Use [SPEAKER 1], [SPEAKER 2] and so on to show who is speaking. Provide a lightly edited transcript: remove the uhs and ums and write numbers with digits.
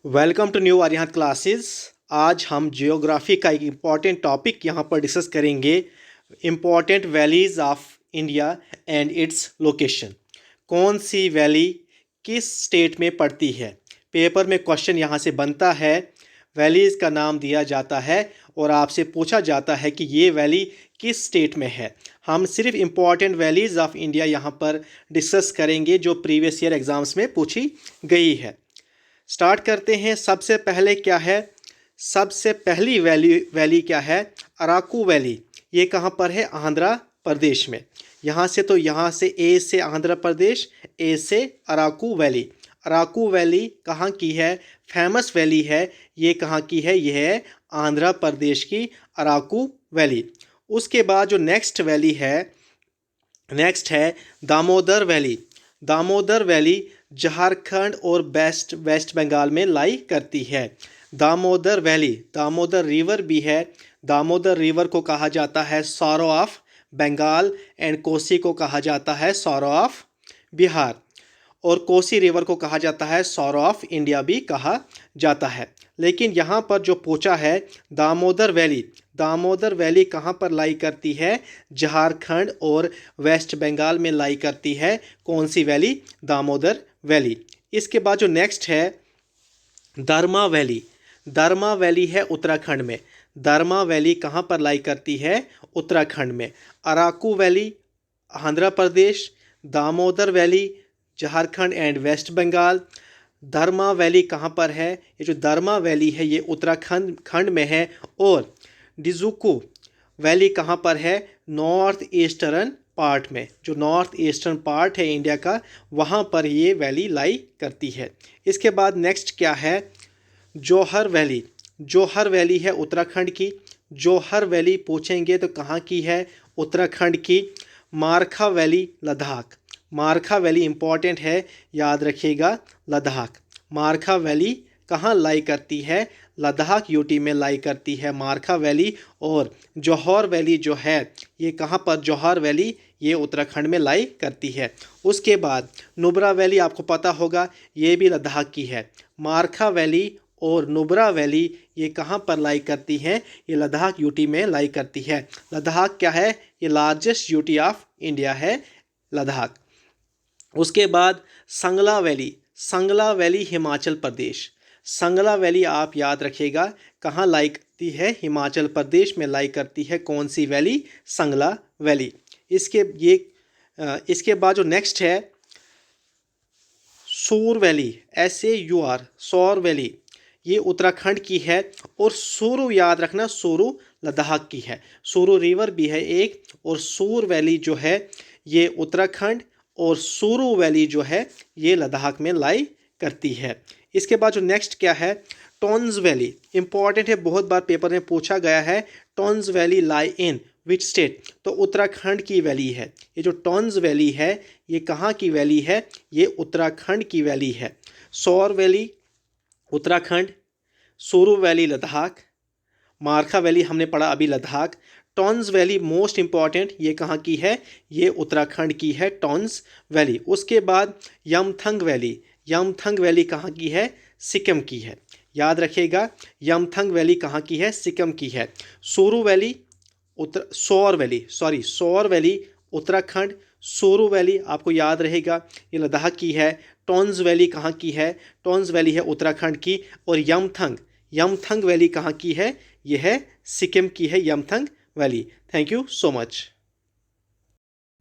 [SPEAKER 1] Welcome to new Aryahat classes. आज हम geography का एक इम्पॉर्टेंट टॉपिक यहाँ पर डिस्कस करेंगे। Important valleys of India and its location. कौन सी वैली किस स्टेट में पड़ती है? पेपर में क्वेश्चन यहाँ से बनता है, वैलीज़ का नाम दिया जाता है और आपसे पूछा जाता है कि ये वैली किस स्टेट में है। हम सिर्फ इम्पॉर्टेंट वैलीज़ ऑफ इंडिया यहाँ पर डिस्कस करेंगे जो प्रीवियस ईयर एग्ज़ाम्स में पूछी गई है। स्टार्ट करते हैं। सबसे पहले क्या है? सबसे पहली वैली क्या है? अराकू वैली। ये कहाँ पर है? आंध्र प्रदेश में। यहाँ से ए से आंध्र प्रदेश, ए से अराकू वैली। अराकू वैली कहाँ की है? फेमस वैली है। ये कहाँ की है? यह है आंध्र प्रदेश की अराकू वैली। उसके बाद जो नेक्स्ट वैली है, नेक्स्ट है दामोदर वैली। दामोदर वैली झारखंड और वेस्ट बंगाल में लाई करती है। दामोदर वैली, दामोदर रिवर भी है। दामोदर रिवर को कहा जाता है sorrow of Bengal and Kosi को कहा जाता है सॉरो ऑफ बिहार, और कोसी रिवर को कहा जाता है सॉरो ऑफ इंडिया भी कहा जाता है। लेकिन यहाँ पर जो पूछा है दामोदर वैली, दामोदर वैली कहाँ पर लाई करती है? झारखंड और वेस्ट बंगाल में लाई करती है। कौन सी वैली? दामोदर वैली। इसके बाद जो नेक्स्ट है दरमा वैली। दरमा वैली है उत्तराखंड में। दरमा वैली कहाँ पर लाई करती है? उत्तराखंड में। Araku valley Andhra Pradesh, Damodar valley Jharkhand and West Bengal. Dharma valley कहाँ पर है? ये जो धर्मा वैली है ये उत्तराखंड में है। और डिजुकू वैली कहाँ पर है? नॉर्थ ईस्टर्न पार्ट में। जो नॉर्थ ईस्टर्न पार्ट है इंडिया का, वहाँ पर ये वैली लाई करती है। इसके बाद नेक्स्ट क्या है? जौहर वैली। जौहर वैली है उत्तराखंड की। जौहर वैली पूछेंगे तो कहाँ की है? उत्तराखंड की। मारखा वैली लद्दाख। मारखा वैली इंपॉर्टेंट है, याद रखिएगा, लद्दाख। मारखा वैली कहाँ लाई करती है? लद्दाख यूटी में लाई करती है मारखा वैली। और जौहर वैली जो है ये कहाँ पर? जौहर वैली ये उत्तराखंड में लाई करती है। उसके बाद नुब्रा वैली आपको पता होगा, ये भी लद्दाख की है। मारखा वैली और नुब्रा वैली ये कहाँ पर लाई करती हैं? ये लद्दाख यूटी में लाई करती है। लद्दाख क्या है? ये लार्जेस्ट यूटी ऑफ इंडिया है लद्दाख। उसके बाद संगला valley. संगला valley Himachal Pradesh. संगला valley आप याद रखिएगा कहाँ लाई करती है? हिमाचल प्रदेश में लाई करती है। कौन सी वैली? संगला वैली। इसके बाद जो नेक्स्ट है सूर वैली, SAUR, सौर वैली, ये उत्तराखंड की है। और सूरू याद रखना, सूरू लद्दाख की है। सूरू रिवर भी है एक, और सूर वैली जो है ये उत्तराखंड, और सूरू वैली जो है ये लद्दाख में लाई करती है। इसके बाद जो नेक्स्ट क्या है? Tons valley. इंपॉर्टेंट है, बहुत बार पेपर में पूछा गया है। Tons valley lie in which state? तो उत्तराखंड की वैली है। ये जो टॉन्स वैली है ये कहाँ की वैली है? ये उत्तराखंड की वैली है। सौर वैली उत्तराखंड, सूरू वैली लद्दाख, मारखा वैली हमने पढ़ा अभी Ladakh. Tons valley most important, ये कहाँ की है? ये उत्तराखंड की है टॉन्स वैली। उसके बाद यमथंग वैली। यमथंग वैली कहाँ की है? सिक्किम की है। याद रखिएगा यमथंग वैली कहाँ की है? सिक्किम की है। सूरू वैली सौर वैली उत्तराखंड। सूरू वैली आपको याद रहेगा ये लद्दाख की है। टॉन्स वैली कहाँ की है? टॉन्स वैली है उत्तराखंड की। और यमथंग वैली कहाँ की है? यह है सिक्किम की है Yumthang valley. Thank you so much.